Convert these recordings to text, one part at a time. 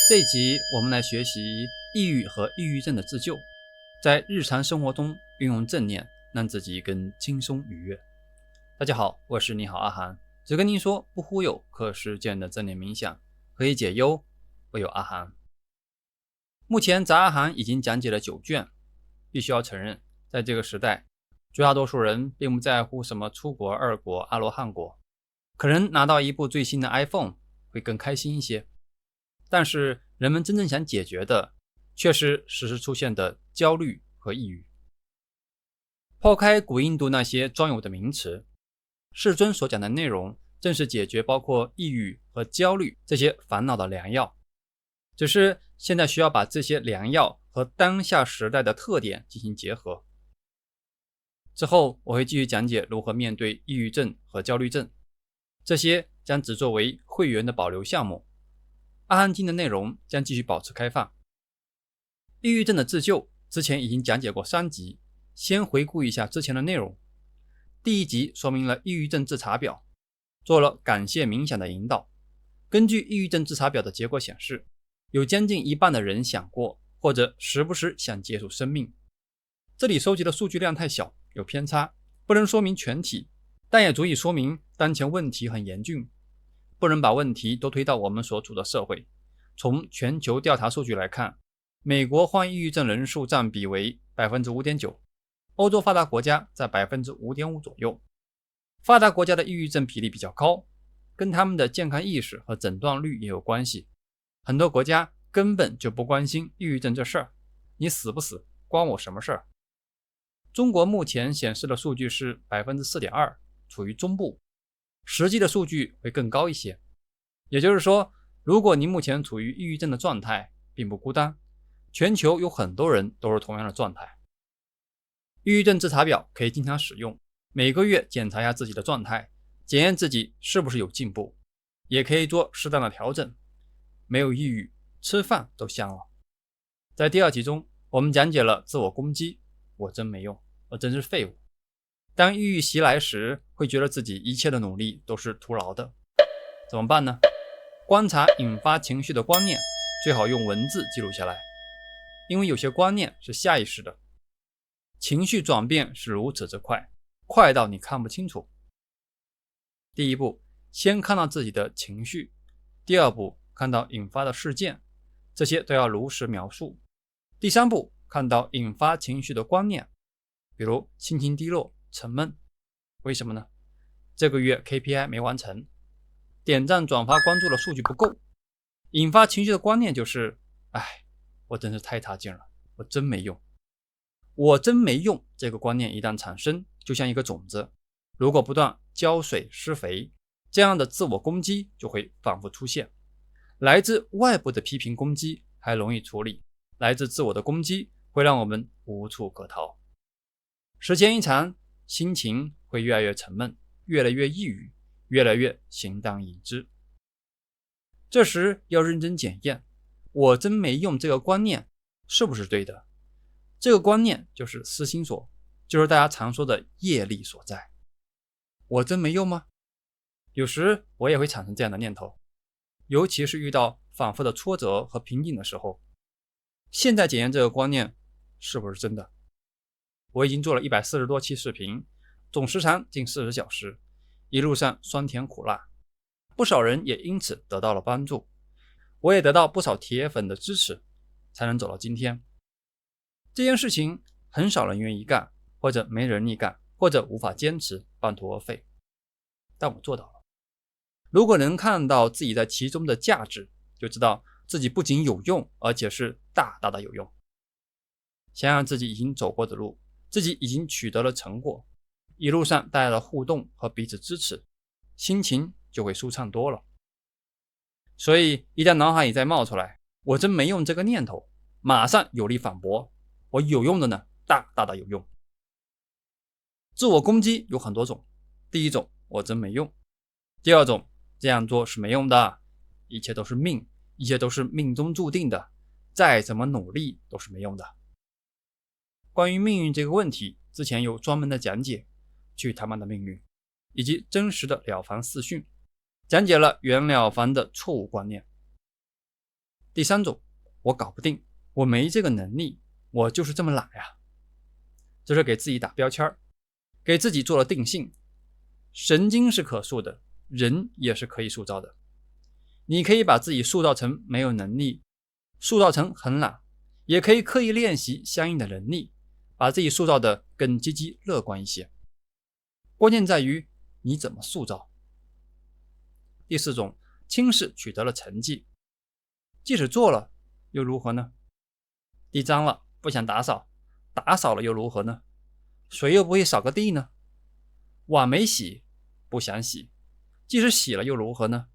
这一集我们来学习抑郁和抑郁症的自救，在日常生活中运用正念，让自己更轻松愉悦。大家好，我是你好阿涵，只跟您说不忽悠，可实践的正念冥想，可以解忧，我有阿涵。目前杂阿涵已经讲解了9卷，必须要承认，在这个时代，绝大多数人并不在乎什么出国、2国、阿罗汉国，可能拿到一部最新的 iPhone 会更开心一些。但是人们真正想解决的却是时时出现的焦虑和抑郁。抛开古印度那些专有的名词，世尊所讲的内容正是解决包括抑郁和焦虑这些烦恼的良药，只是现在需要把这些良药和当下时代的特点进行结合。之后我会继续讲解如何面对抑郁症和焦虑症，这些将只作为会员的保留项目，阿含经的内容将继续保持开放。抑郁症的自救之前已经讲解过3集，先回顾一下之前的内容。第1集说明了抑郁症自查表，做了感谢冥想的引导。根据抑郁症自查表的结果显示，有将近一半的人想过或者时不时想结束生命。这里收集的数据量太小，有偏差，不能说明全体，但也足以说明当前问题很严峻。不能把问题都推到我们所处的社会。从全球调查数据来看，美国患抑郁症人数占比为 5.9%， 欧洲发达国家在 5.5% 左右。发达国家的抑郁症比例比较高，跟他们的健康意识和诊断率也有关系。很多国家根本就不关心抑郁症这事儿，你死不死关我什么事儿。中国目前显示的数据是 4.2%， 处于中部，实际的数据会更高一些。也就是说，如果您目前处于抑郁症的状态，并不孤单，全球有很多人都是同样的状态。抑郁症自查表可以经常使用，每个月检查一下自己的状态，检验自己是不是有进步，也可以做适当的调整。没有抑郁，吃饭都香了。在第2集中，我们讲解了自我攻击，我真没用，我真是废物。当抑郁袭来时，会觉得自己一切的努力都是徒劳的，怎么办呢？观察引发情绪的观念，最好用文字记录下来，因为有些观念是下意识的。情绪转变是如此之快，快到你看不清楚。第1步，先看到自己的情绪；第2步，看到引发的事件，这些都要如实描述；第3步，看到引发情绪的观念，比如心情低落、沉闷，为什么呢？这个月 KPI 没完成，点赞转发关注的数据不够。引发情绪的观念就是我真是太差劲了，我真没用。我真没用这个观念一旦产生，就像一个种子，如果不断浇水施肥，这样的自我攻击就会反复出现。来自外部的批评攻击还容易处理，来自自我的攻击会让我们无处可逃。时间一长，心情会越来越沉闷，越来越抑郁，越来越形单影只。这时要认真检验，我真没用这个观念是不是对的。这个观念就是私心所，就是大家常说的业力所在。我真没用吗？有时我也会产生这样的念头，尤其是遇到反复的挫折和瓶颈的时候。现在检验这个观念是不是真的？我已经做了140多期视频，总时长近40小时，一路上酸甜苦辣，不少人也因此得到了帮助，我也得到不少铁粉的支持，才能走到今天。这件事情很少人愿意干，或者没人力干，或者无法坚持，半途而废，但我做到了。如果能看到自己在其中的价值，就知道自己不仅有用，而且是大大的有用。想想自己已经走过的路，自己已经取得了成果，一路上带来了互动和彼此支持，心情就会舒畅多了。所以一旦脑海里再冒出来我真没用这个念头，马上有力反驳，我有用的呢，大大的有用。自我攻击有很多种，第1种，我真没用；第2种，这样做是没用的，一切都是命，一切都是命中注定的，再怎么努力都是没用的。关于命运这个问题，之前有专门的讲解，去他妈的命运，以及真实的了凡四训，讲解了原了凡的错误观念。第三种，我搞不定，我没这个能力，我就是这么懒呀。这是给自己打标签，给自己做了定性。神经是可塑的，人也是可以塑造的。你可以把自己塑造成没有能力，塑造成很懒，也可以刻意练习相应的能力，把自己塑造的更积极乐观一些。关键在于你怎么塑造。第四种，轻视取得了成绩，即使做了又如何呢？地脏了不想打扫，打扫了又如何呢？水又不会扫个地呢？碗没洗不想洗，即使洗了又如何呢？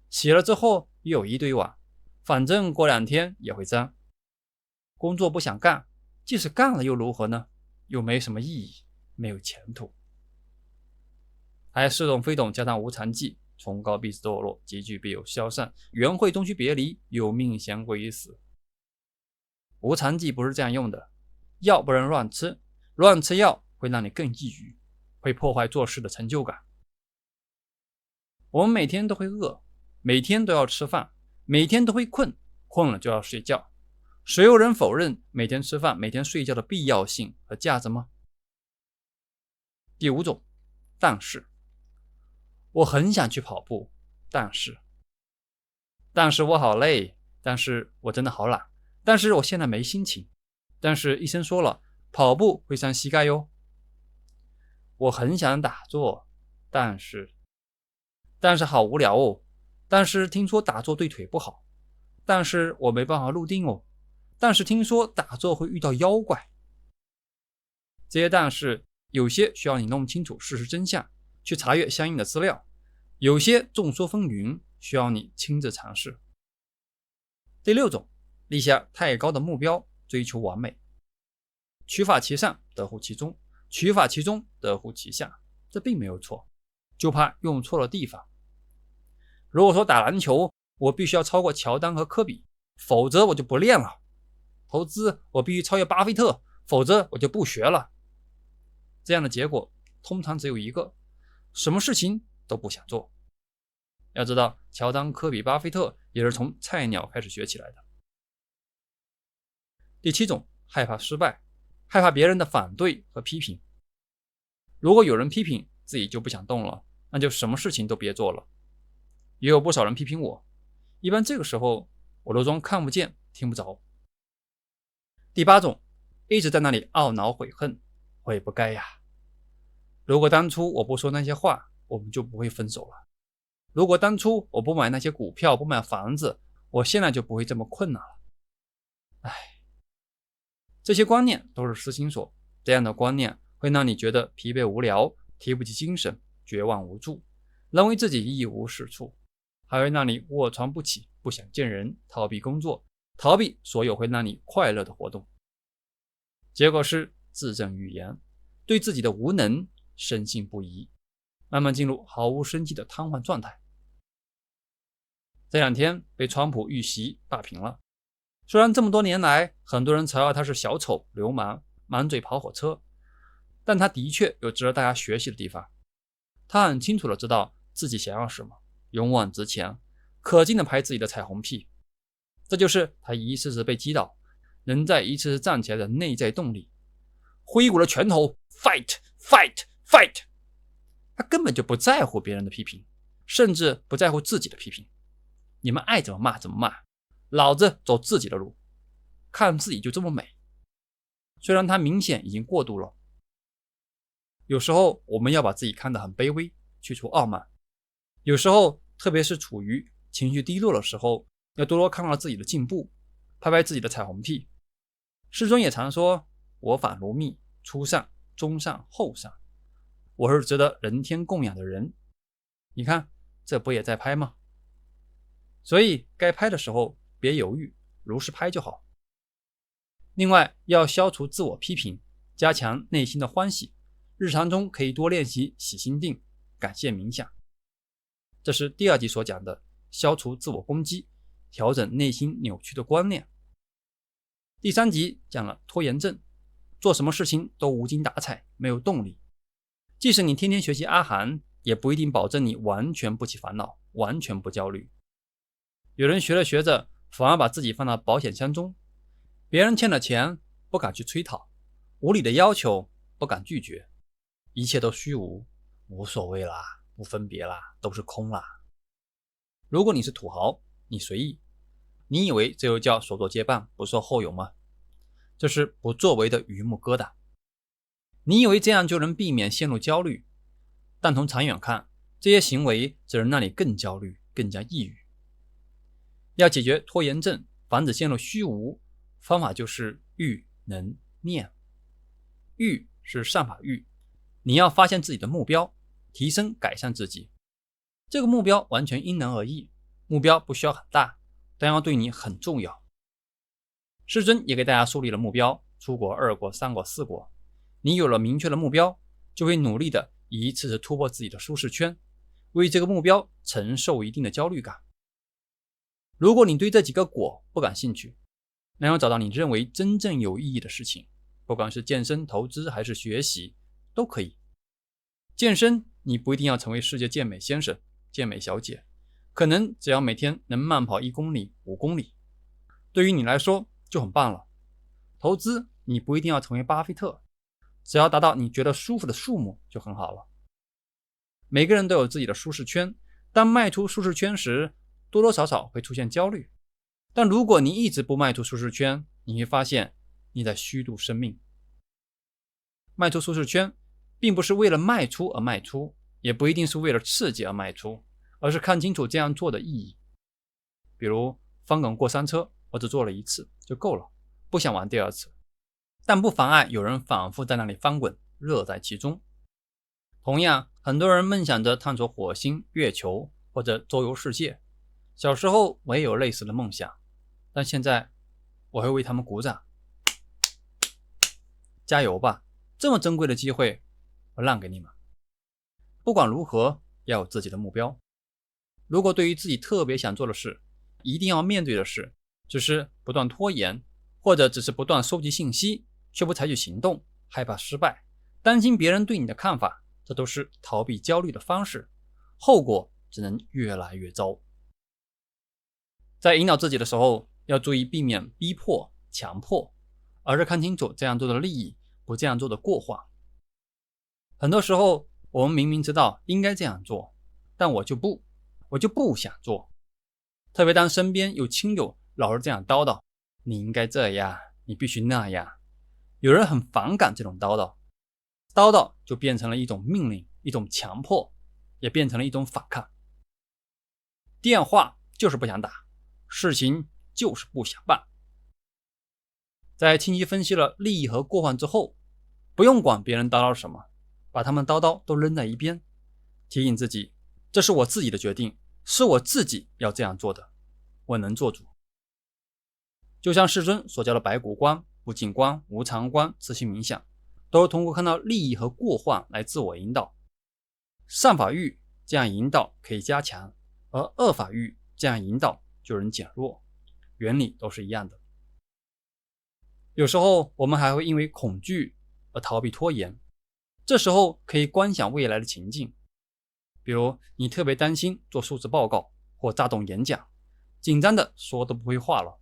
洗了之后又有一堆碗，反正过2天也会脏。工作不想干，即使干了又如何呢？又没什么意义，没有前途。还似懂非懂加上无常忌，崇高必自堕落，积聚必有消散，缘会终须别离，有命先归于死。无常忌不是这样用的，药不能乱吃，乱吃药会让你更抑郁，会破坏做事的成就感。我们每天都会饿，每天都要吃饭，每天都会困，困了就要睡觉。谁有人否认每天吃饭、每天睡觉的必要性和价值吗？第五种，但是我很想去跑步，但是我好累，但是我真的好懒，但是我现在没心情，但是医生说了，跑步会伤膝盖哟。我很想打坐，但是好无聊哦，但是听说打坐对腿不好，但是我没办法入定哦，但是听说打坐会遇到妖怪。这些但是有些需要你弄清楚事实真相，去查阅相应的资料，有些众说纷纭，需要你亲自尝试。第六种，立下太高的目标，追求完美。取法其上，得乎其中；取法其中，得乎其下。这并没有错，就怕用错了地方。如果说打篮球，我必须要超过乔丹和科比，否则我就不练了。投资，我必须超越巴菲特，否则我就不学了。这样的结果通常只有一个，什么事情都不想做。要知道，乔丹、科比、巴菲特也是从菜鸟开始学起来的。第七种，害怕失败，害怕别人的反对和批评。如果有人批评，自己就不想动了，那就什么事情都别做了。也有不少人批评我，一般这个时候我都装看不见听不着。第八种，一直在那里懊恼悔恨，我也不该呀。如果当初我不说那些话，我们就不会分手了。如果当初我不买那些股票，不买房子，我现在就不会这么困难了。这些观念都是私心所，这样的观念会让你觉得疲惫无聊，提不起精神，绝望无助，认为自己一无是处，还会让你卧床不起，不想见人，逃避工作，逃避所有会让你快乐的活动。结果是自证预言，对自己的无能深信不疑，慢慢进入毫无生机的瘫痪状态。这2天被川普遇袭霸屏了，虽然这么多年来很多人嘲笑他是小丑、流氓、满嘴跑火车，但他的确有值得大家学习的地方。他很清楚地知道自己想要什么，勇往直前，可劲地拍自己的彩虹屁。这就是他一次次被击倒，能再一次次站起来的内在动力。挥舞了拳头 ，fight fight fight。他根本就不在乎别人的批评，甚至不在乎自己的批评。你们爱怎么骂怎么骂，老子走自己的路，看自己就这么美。虽然他明显已经过度了。有时候我们要把自己看得很卑微，去除傲慢。有时候特别是处于情绪低落的时候，要多多看到自己的进步，拍拍自己的彩虹屁。师尊也常说，我法如蜜，初上、中上、后上。我是值得人天供养的人，你看这不也在拍吗？所以该拍的时候别犹豫，如实拍就好。另外要消除自我批评，加强内心的欢喜，日常中可以多练习起心定、感谢冥想。这是第2集所讲的消除自我攻击，调整内心扭曲的观念。第3集讲了拖延症，做什么事情都无精打采，没有动力。即使你天天学习阿含，也不一定保证你完全不起烦恼，完全不焦虑。有人学着学着反而把自己放到保险箱中。别人欠了钱不敢去催讨，无理的要求不敢拒绝，一切都虚无，无所谓啦，不分别啦，都是空啦。如果你是土豪，你随意，你以为这又叫所作皆办不受后有吗？这是不作为的榆木疙瘩。你以为这样就能避免陷入焦虑，但从长远看，这些行为只能让你更焦虑，更加抑郁。要解决拖延症，防止陷入虚无，方法就是欲能念。欲是善法欲，你要发现自己的目标，提升改善自己。这个目标完全因人而异，目标不需要很大，但要对你很重要。师尊也给大家树立了目标，出国、2国、3国、4国。你有了明确的目标，就会努力的一次次突破自己的舒适圈，为这个目标承受一定的焦虑感。如果你对这几个果不感兴趣，那要找到你认为真正有意义的事情，不管是健身、投资还是学习，都可以。健身，你不一定要成为世界健美先生、健美小姐，可能只要每天能慢跑1公里、5公里，对于你来说就很棒了。投资，你不一定要成为巴菲特，只要达到你觉得舒服的数目就很好了。每个人都有自己的舒适圈，当迈出舒适圈时，多多少少会出现焦虑。但如果你一直不迈出舒适圈，你会发现你在虚度生命。迈出舒适圈，并不是为了迈出而迈出，也不一定是为了刺激而迈出，而是看清楚这样做的意义。比如翻滚过山车，我只做了1次就够了，不想玩第2次。但不妨碍有人反复在那里翻滚，乐在其中。同样，很多人梦想着探索火星、月球或者周游世界。小时候我也有类似的梦想，但现在我会为他们鼓掌。加油吧，这么珍贵的机会我让给你们。不管如何，要有自己的目标。如果对于自己特别想做的事，一定要面对的事只是不断拖延，或者只是不断收集信息却不采取行动，害怕失败，担心别人对你的看法，这都是逃避焦虑的方式，后果只能越来越糟。在引导自己的时候，要注意避免逼迫、强迫，而是看清楚这样做的利益，不这样做的过患。很多时候，我们明明知道应该这样做，但我就不想做。特别当身边有亲友老是这样叨叨，你应该这样，你必须那样，有人很反感这种叨叨，叨叨就变成了一种命令，一种强迫，也变成了一种反抗。电话就是不想打，事情就是不想办。在清晰分析了利益和过患之后，不用管别人叨叨什么，把他们叨叨都扔在一边，提醒自己，这是我自己的决定，是我自己要这样做的，我能做主。就像世尊所教的白骨观、不净观、无常观、慈心冥想，都是通过看到利益和过患来自我引导。善法欲这样引导可以加强，而恶法欲这样引导就能减弱，原理都是一样的。有时候我们还会因为恐惧而逃避拖延，这时候可以观想未来的情境，比如你特别担心做述职报告或大动演讲，紧张的说都不会话了，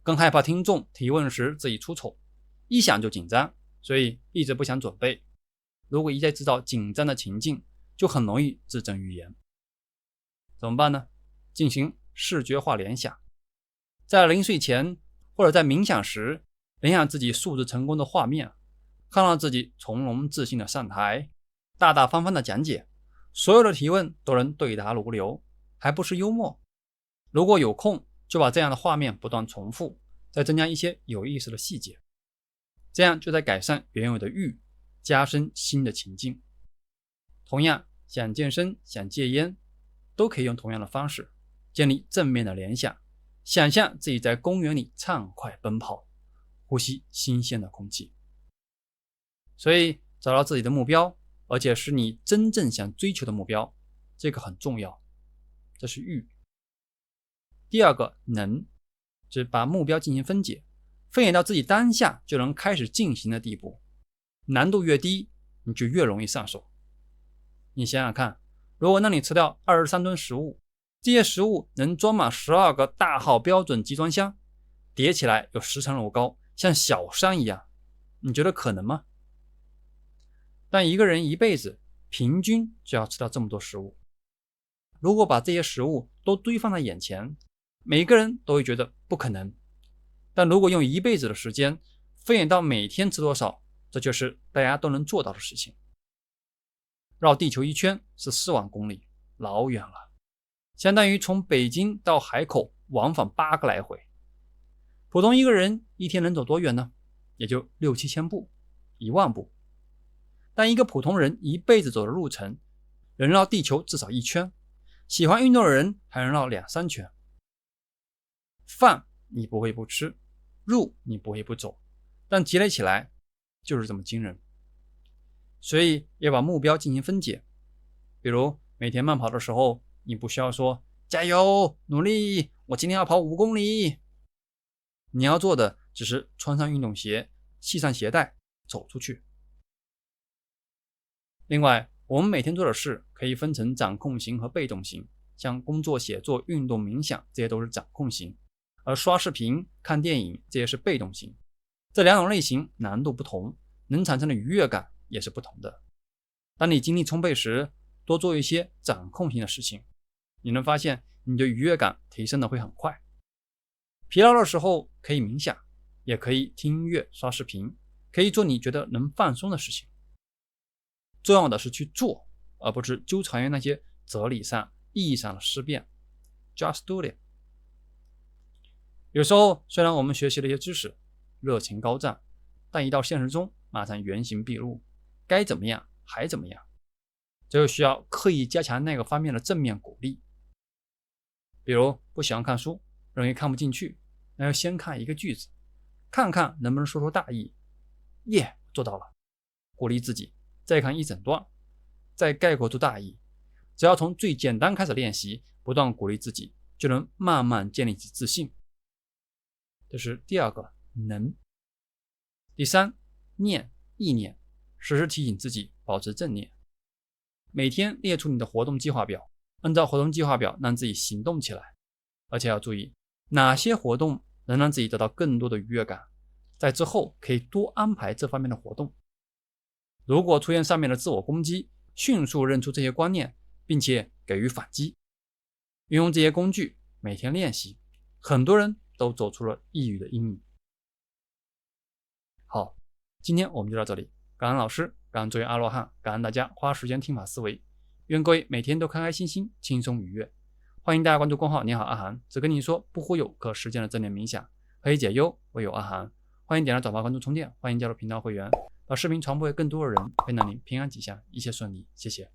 更害怕听众提问时自己出丑，一想就紧张，所以一直不想准备。如果一再制造紧张的情境，就很容易自证预言。怎么办呢？进行视觉化联想，在临睡前或者在冥想时，联想自己述职成功的画面，看到自己从容自信的上台，大大方方的讲解，所有的提问都能对答如流，还不失幽默。如果有空，就把这样的画面不断重复，再增加一些有意思的细节，这样就在改善原有的欲，加深新的情境。同样，想健身、想戒烟，都可以用同样的方式，建立正面的联想，想象自己在公园里畅快奔跑，呼吸新鲜的空气。所以找到自己的目标，而且是你真正想追求的目标，这个很重要，这是欲。第二个能，就是把目标进行分解，分解到自己当下就能开始进行的地步，难度越低，你就越容易上手。你想想看，如果让你吃掉23吨食物，这些食物能装满12个大号标准集装箱，叠起来有10层楼高，像小山一样，你觉得可能吗？但一个人一辈子平均就要吃到这么多食物，如果把这些食物都堆放在眼前，每个人都会觉得不可能。但如果用一辈子的时间分演到每天吃多少，这就是大家都能做到的事情。绕地球一圈是4万公里，老远了，相当于从北京到海口往返8个来回。普通一个人一天能走多远呢？也就6、7千步，1万步。但一个普通人一辈子走的路程，能绕地球至少1圈，喜欢运动的人还能绕2、3圈。饭你不会不吃，路你不会不走，但积累起来就是这么惊人。所以要把目标进行分解，比如每天慢跑的时候，你不需要说加油努力，我今天要跑5公里。你要做的只是穿上运动鞋，系上鞋带，走出去。另外，我们每天做的事可以分成掌控型和被动型，像工作、写作、运动、冥想，这些都是掌控型，而刷视频、看电影这些是被动型。这2种类型难度不同，能产生的愉悦感也是不同的。当你精力充沛时，多做一些掌控型的事情，你能发现你的愉悦感提升的会很快。疲劳的时候可以冥想，也可以听音乐、刷视频，可以做你觉得能放松的事情。重要的是去做，而不是纠缠于那些哲理上、意义上的思辨。Just do it。 有时候虽然我们学习了一些知识，热情高涨，但一到现实中马上原形毕露，该怎么样还怎么样，这就需要刻意加强那个方面的正面鼓励。比如不喜欢看书，容易看不进去，那要先看一个句子，看看能不能说出大意。耶，做到了，鼓励自己，再看一整段，再概括出大意。只要从最简单开始练习，不断鼓励自己，就能慢慢建立起自信。这是第2个能。第3，念，意念，时时提醒自己保持正念。每天列出你的活动计划表，按照活动计划表让自己行动起来，而且要注意哪些活动能让自己得到更多的愉悦感，在之后可以多安排这方面的活动。如果出现上面的自我攻击，迅速认出这些观念，并且给予反击。运用这些工具，每天练习，很多人都走出了抑郁的阴影。好，今天我们就到这里，感恩老师，感恩作为阿罗汉，感恩大家花时间听法思维，愿各位每天都开开心心，轻松愉悦。欢迎大家关注公号你好阿涵，只跟你说不忽悠可实践的正念冥想，可以解忧，唯有阿涵。欢迎点赞转发关注充电，欢迎加入频道会员，把视频传播给更多的人，可以让您平安吉祥，一切顺利，谢谢。